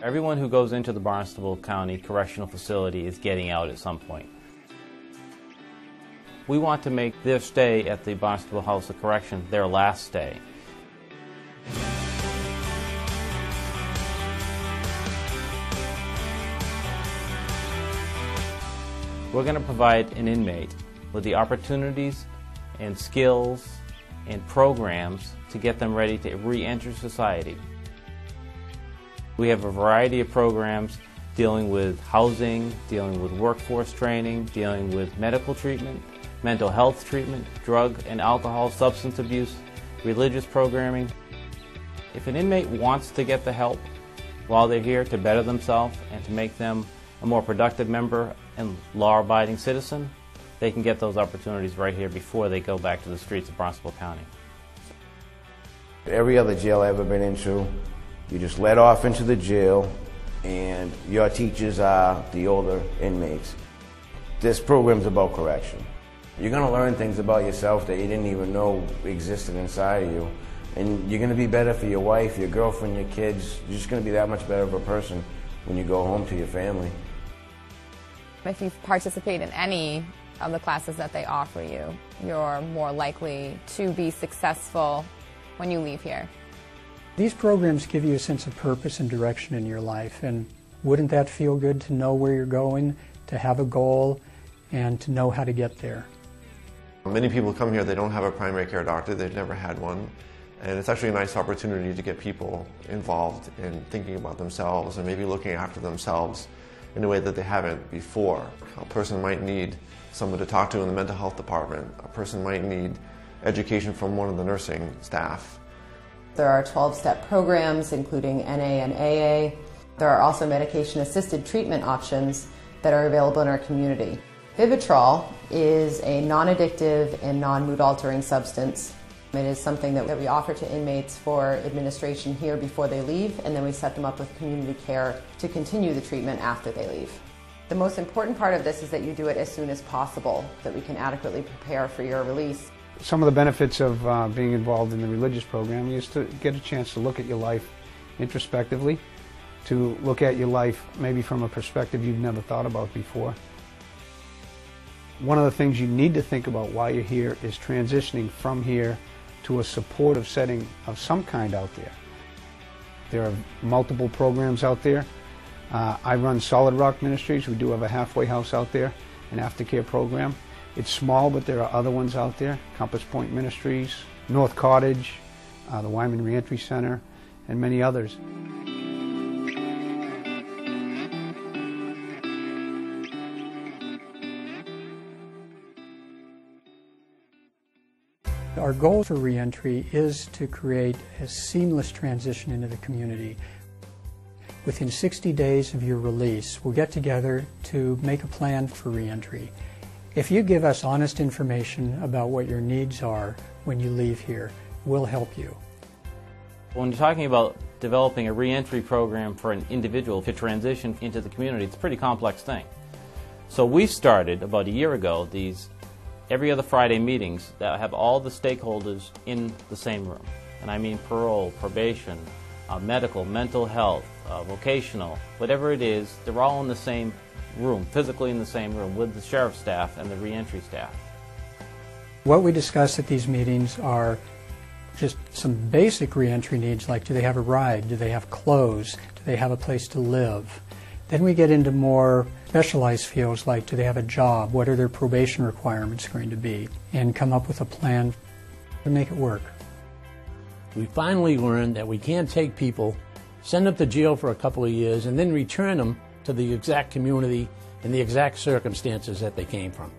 Everyone who goes into the Barnstable County Correctional Facility is getting out at some point. We want to make their stay at the Barnstable House of Correction their last stay. We're going to provide an inmate with the opportunities and skills and programs to get them ready to re-enter society. We have a variety of programs dealing with housing, dealing with workforce training, dealing with medical treatment, mental health treatment, drug and alcohol, substance abuse, religious programming. If an inmate wants to get the help while they're here to better themselves and to make them a more productive member and law-abiding citizen, they can get those opportunities right here before they go back to the streets of Barnstable County. Every other jail I've ever been into, you just let off into the jail and your teachers are the older inmates. This program's about correction. You're going to learn things about yourself that you didn't even know existed inside of you. And you're going to be better for your wife, your girlfriend, your kids. You're just going to be that much better of a person when you go home to your family. If you participate in any of the classes that they offer you, you're more likely to be successful when you leave here. These programs give you a sense of purpose and direction in your life, and wouldn't that feel good to know where you're going, to have a goal, and to know how to get there? Many people come here, they don't have a primary care doctor, they've never had one, and it's actually a nice opportunity to get people involved in thinking about themselves and maybe looking after themselves in a way that they haven't before. A person might need someone to talk to in the mental health department. A person might need education from one of the nursing staff. There are 12-step programs, including NA and AA. There are also medication-assisted treatment options that are available in our community. Vivitrol is a non-addictive and non-mood-altering substance. It is something that we offer to inmates for administration here before they leave, and then we set them up with community care to continue the treatment after they leave. The most important part of this is that you do it as soon as possible, that we can adequately prepare for your release. Some of the benefits of being involved in the religious program is to get a chance to look at your life introspectively, to look at your life maybe from a perspective you've never thought about before. One of the things you need to think about while you're here is transitioning from here to a supportive setting of some kind out there. There are multiple programs out there. I run Solid Rock Ministries. We do have a halfway house out there, an aftercare program. It's small, but there are other ones out there. Compass Point Ministries, North Cottage, the Wyman Reentry Center, and many others. Our goal for reentry is to create a seamless transition into the community. Within 60 days of your release, we'll get together to make a plan for reentry. If you give us honest information about what your needs are when you leave here, we'll help you. When you're talking about developing a reentry program for an individual to transition into the community, it's a pretty complex thing. So we started about a year ago these every other Friday meetings that have all the stakeholders in the same room. And I mean parole, probation, medical, mental health, vocational, whatever it is, they're all in the same room, physically in the same room with the sheriff's staff and the reentry staff. What we discuss at these meetings are just some basic reentry needs, like do they have a ride, do they have clothes, do they have a place to live. Then we get into more specialized fields like do they have a job, what are their probation requirements going to be, and come up with a plan to make it work. We finally learned that we can't take people, send them to jail for a couple of years, and then return them to the exact community and the exact circumstances that they came from.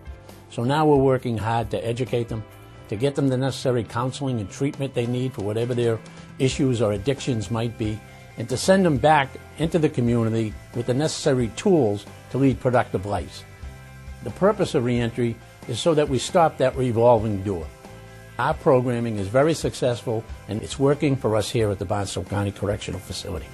So now we're working hard to educate them, to get them the necessary counseling and treatment they need for whatever their issues or addictions might be, and to send them back into the community with the necessary tools to lead productive lives. The purpose of reentry is so that we stop that revolving door. Our programming is very successful, and it's working for us here at the Barnstable County Correctional Facility.